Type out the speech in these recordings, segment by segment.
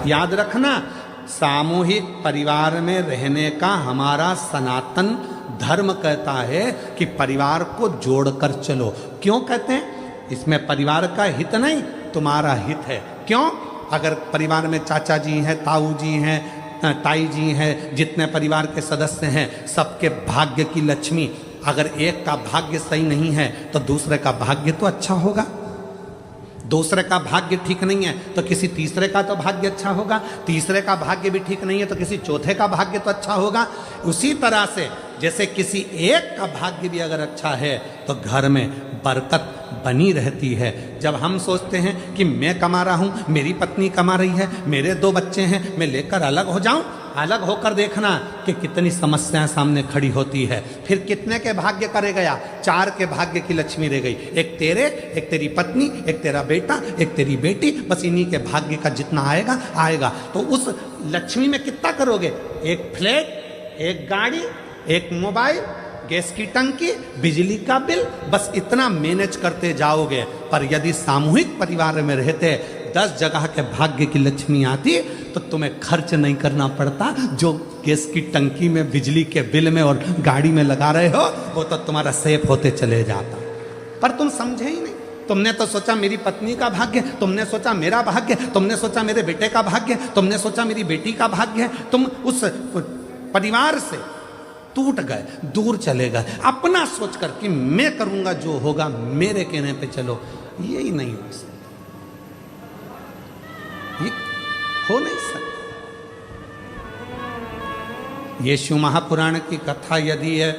याद रखना, सामूहिक परिवार में रहने का हमारा सनातन धर्म कहता है कि परिवार को जोड़कर चलो। क्यों कहते हैं? इसमें परिवार का हित नहीं, तुम्हारा हित है। क्यों? अगर परिवार में चाचा जी हैं, ताऊ जी हैं, ताई जी हैं, जितने परिवार के सदस्य हैं, सबके भाग्य की लक्ष्मी, अगर एक का भाग्य सही नहीं है तो दूसरे का भाग्य तो अच्छा होगा। दूसरे का भाग्य ठीक नहीं है तो किसी तीसरे का तो भाग्य अच्छा होगा। तीसरे का भाग्य भी ठीक नहीं है तो किसी चौथे का भाग्य तो अच्छा होगा। उसी तरह से जैसे किसी एक का भाग्य भी अगर अच्छा है तो घर में बरकत बनी रहती है। जब हम सोचते हैं कि मैं कमा रहा हूँ, मेरी पत्नी कमा रही है, मेरे 2 बच्चे हैं, मैं लेकर अलग हो जाऊं, अलग होकर देखना कि कितनी समस्याएं सामने खड़ी होती है। फिर कितने के भाग्य करे गया? 4 के भाग्य की लक्ष्मी रह गई। एक तेरे, एक तेरी पत्नी, एक तेरा बेटा, एक तेरी बेटी, बस इन्हीं के भाग्य का जितना आएगा आएगा। तो उस लक्ष्मी में कितना करोगे? एक फ्लैट, एक गाड़ी, एक मोबाइल, गैस की टंकी, बिजली का बिल, बस इतना मैनेज करते जाओगे। पर यदि सामूहिक परिवार में रहते 10 जगह के भाग्य की लक्ष्मी आती तो तुम्हें खर्च नहीं करना पड़ता। जो गैस की टंकी में, बिजली के बिल में और गाड़ी में लगा रहे हो वो तो तुम्हारा सेफ होते चले जाता। पर तुम समझे ही नहीं। तुमने तो सोचा मेरी पत्नी का भाग्य, तुमने सोचा मेरा भाग्य, तुमने सोचा मेरे बेटे का भाग्य, तुमने सोचा मेरी बेटी का भाग्य है। तुम उस परिवार से टूट गए, दूर चले गए, अपना सोचकर कि मैं करूंगा जो होगा, मेरे कहने पे चलो। यही नहीं हो सकता, ये हो नहीं सकता। यीशु महापुराण की कथा यदि है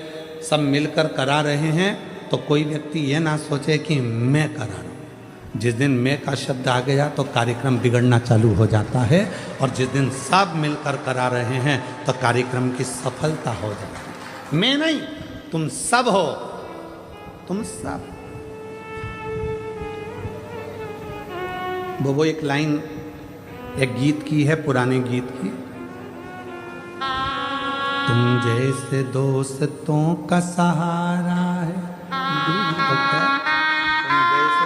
सब मिलकर करा रहे हैं तो कोई व्यक्ति ये ना सोचे कि मैं करा रहा हूं। जिस दिन मैं का शब्द आ गया तो कार्यक्रम बिगड़ना चालू हो जाता है, और जिस दिन सब मिलकर करा रहे हैं तो कार्यक्रम की सफलता हो जाती है। मैं नहीं, तुम सब हो, तुम सब। वो एक लाइन एक गीत की है, पुराने गीत की, तुम जैसे दोस्तों का सहारा है, तुम जैसे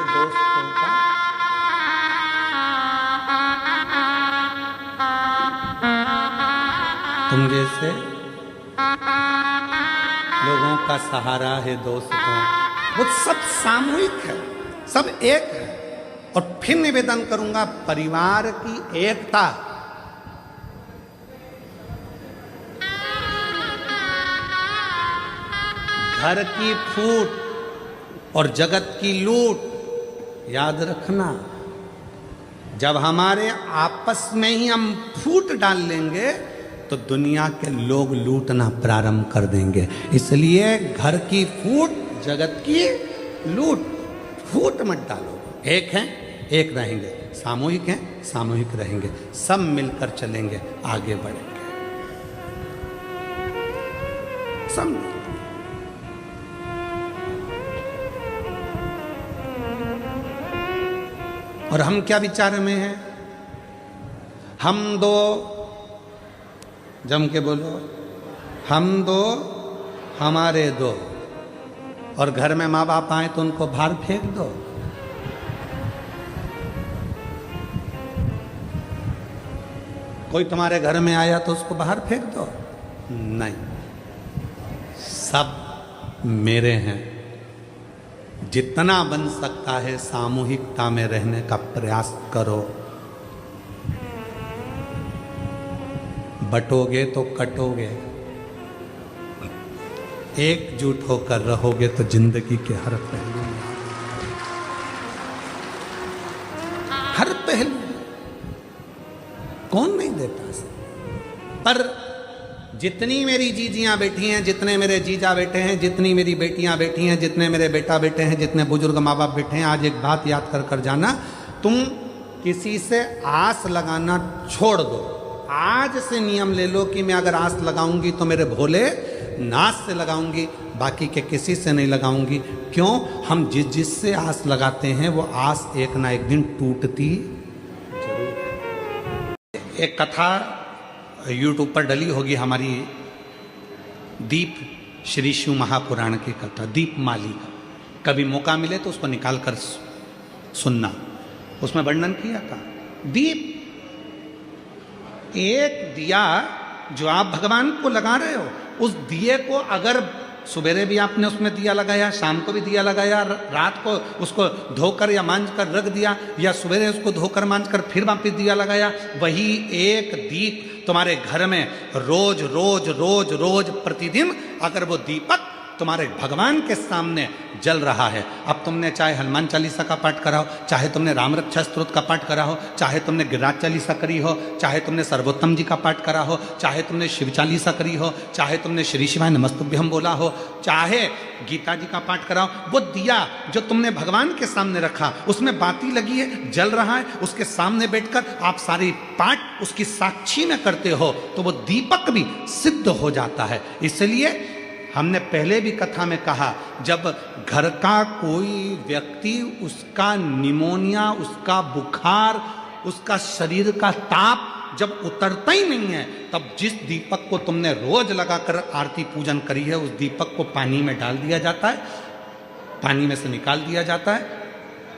दोस्तों का, तुम जैसे लोगों का सहारा है दोस्तों। वो सब सामूहिक है, सब एक है। और फिर निवेदन करूंगा, परिवार की एकता, घर की फूट और जगत की लूट। याद रखना, जब हमारे आपस में ही हम फूट डाल लेंगे तो दुनिया के लोग लूटना प्रारंभ कर देंगे। इसलिए घर की फूट, जगत की लूट, फूट मत डालो। एक हैं, एक रहेंगे, सामूहिक हैं, सामूहिक रहेंगे, सब मिलकर चलेंगे, आगे बढ़ेंगे, सब। और हम क्या विचार में हैं? हम 2, जम के बोलो, हम 2, हमारे 2। और घर में माँ बाप आए तो उनको बाहर फेंक दो। कोई तुम्हारे घर में आया तो उसको बाहर फेंक दो? नहीं, सब मेरे हैं। जितना बन सकता है सामूहिकता में रहने का प्रयास करो। बटोगे तो कटोगे, एकजुट होकर रहोगे तो जिंदगी के हर पहलू में, हर पहलू। कौन नहीं देता? पर जितनी मेरी जीजियां बैठी हैं, जितने मेरे जीजा बैठे हैं, जितनी मेरी बेटियां बैठी हैं, जितने मेरे बेटा बैठे हैं, जितने बुजुर्ग माँ बाप बैठे हैं, आज एक बात याद कर जाना, तुम किसी से आस लगाना छोड़ दो। आज से नियम ले लो कि मैं अगर आस लगाऊंगी तो मेरे भोले नाथ से लगाऊंगी, बाकी के किसी से नहीं लगाऊंगी। क्यों? हम जिससे आस लगाते हैं वो आस एक ना एक दिन टूटती जरूर। एक कथा यूट्यूब पर डली होगी हमारी, दीप श्री शिव महापुराण की कथा, दीप माली का। कभी मौका मिले तो उसको निकाल कर सुनना। उसमें वर्णन किया था, दीप एक दिया जो आप भगवान को लगा रहे हो, उस दिए को अगर सुबेरे भी आपने उसमें दिया लगाया, शाम को भी दिया लगाया, रात को उसको धोकर या मांझ कर रख दिया, या सुबेरे उसको धोकर मांझ कर फिर वापिस दिया लगाया, वही एक दीप तुम्हारे घर में रोज रोज रोज रोज प्रतिदिन अगर वो दीपक तुम्हारे भगवान के सामने जल रहा है, अब तुमने चाहे हनुमान चालीसा का पाठ करा हो, चाहे तुमने राम रक्षा स्तोत्र का पाठ करा हो, चाहे तुमने गिरिराज चालीसा करी हो, चाहे तुमने सर्वोत्तम जी का पाठ करा हो, चाहे तुमने शिव चालीसा करी हो, चाहे तुमने श्री शिवाय नमस्तुभ्यम बोला हो, चाहे गीता जी का पाठ करा हो, वो दिया जो तुमने भगवान के सामने रखा, उसमें बाती लगी है, जल रहा है, उसके सामने बैठकर आप सारी पाठ उसकी साक्षी में करते हो, तो वो दीपक भी सिद्ध हो जाता है। इसलिए हमने पहले भी कथा में कहा, जब घर का कोई व्यक्ति, उसका निमोनिया, उसका बुखार, उसका शरीर का ताप जब उतरता ही नहीं है, तब जिस दीपक को तुमने रोज लगाकर आरती पूजन करी है, उस दीपक को पानी में डाल दिया जाता है, पानी में से निकाल दिया जाता है,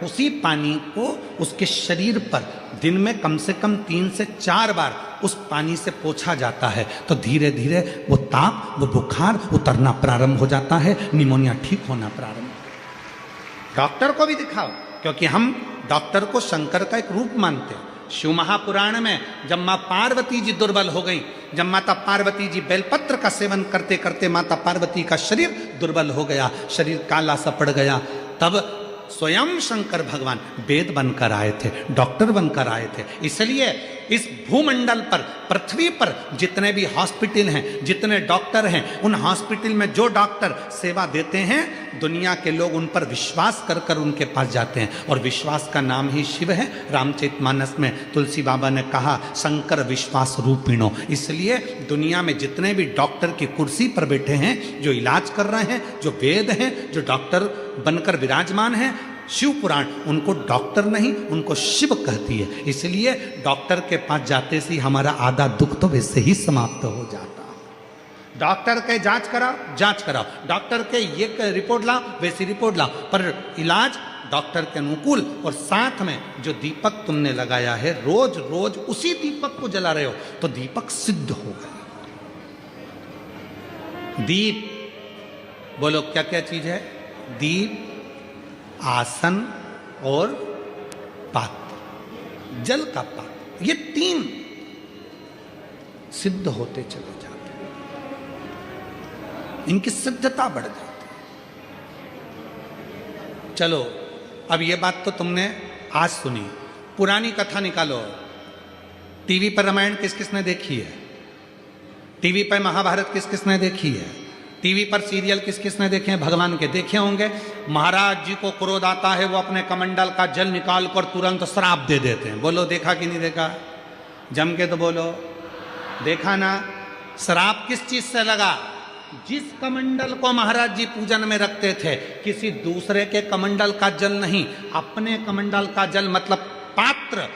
उसी पानी को उसके शरीर पर दिन में कम से कम 3 से 4 बार उस पानी से पोंछा जाता है, तो धीरे धीरे वो ताप, वो बुखार उतरना प्रारंभ हो जाता है, निमोनिया ठीक होना प्रारंभ। डॉक्टर को भी दिखाओ, क्योंकि हम डॉक्टर को शंकर का एक रूप मानते हैं। शिव महापुराण में जब माँ पार्वती जी दुर्बल हो गई, जब माता पार्वती जी बेलपत्र का सेवन करते करते माता पार्वती का शरीर दुर्बल हो गया, शरीर काला सा पड़ गया, तब स्वयं शंकर भगवान वेद बनकर आए थे, डॉक्टर बनकर आए थे। इसलिए इस भूमंडल पर, पृथ्वी पर जितने भी हॉस्पिटल हैं, जितने डॉक्टर हैं, उन हॉस्पिटल में जो डॉक्टर सेवा देते हैं, दुनिया के लोग उन पर विश्वास कर कर उनके पास जाते हैं, और विश्वास का नाम ही शिव है। रामचरितमानस में तुलसी बाबा ने कहा, शंकर विश्वास रूपिणो। इसलिए दुनिया में जितने भी डॉक्टर की कुर्सी पर बैठे हैं, जो इलाज कर रहे हैं, जो वेद हैं, जो डॉक्टर बनकर विराजमान हैं, शिव पुराण उनको डॉक्टर नहीं, उनको शिव कहती है। इसलिए डॉक्टर के पास जाते से हमारा आधा दुख तो वैसे ही समाप्त हो जाता। डॉक्टर के जांच कराओ, डॉक्टर के ये रिपोर्ट लाओ, वैसी रिपोर्ट लाओ, पर इलाज डॉक्टर के अनुकूल। और साथ में जो दीपक तुमने लगाया है, रोज रोज उसी दीपक को जला रहे हो, तो दीपक सिद्ध हो गया। दीप, बोलो क्या क्या चीज है? दीप, आसन और पात्र, जल का पात्र, ये 3 सिद्ध होते चले जाते हैं, इनकी सिद्धता बढ़ जाती है। चलो, अब ये बात तो तुमने आज सुनी, पुरानी कथा निकालो। टीवी पर रामायण किस किसने देखी है? टीवी पर महाभारत किस किसने देखी है? टीवी पर सीरियल किस किसने देखे हैं? भगवान के देखे होंगे। महाराज जी को क्रोध आता है, वो अपने कमंडल का जल निकाल कर तुरंत श्राप दे देते हैं। बोलो देखा कि नहीं देखा? जम के तो बोलो, देखा ना? श्राप किस चीज से लगा? जिस कमंडल को महाराज जी पूजन में रखते थे, किसी दूसरे के कमंडल का जल नहीं, अपने कमंडल का जल, मतलब पात्र,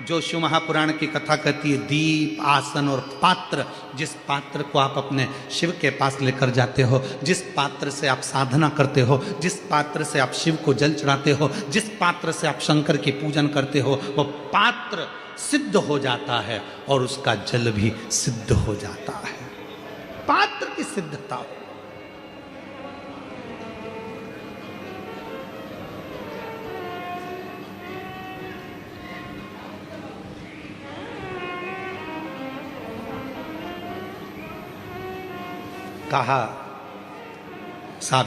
जो शिव महापुराण की कथा कहती है, दीप, आसन और पात्र, जिस पात्र को आप अपने शिव के पास लेकर जाते हो, जिस पात्र से आप साधना करते हो, जिस पात्र से आप शिव को जल चढ़ाते हो, जिस पात्र से आप शंकर की पूजन करते हो, वो पात्र सिद्ध हो जाता है और उसका जल भी सिद्ध हो जाता है। पात्र की सिद्धता हो। कहा साहब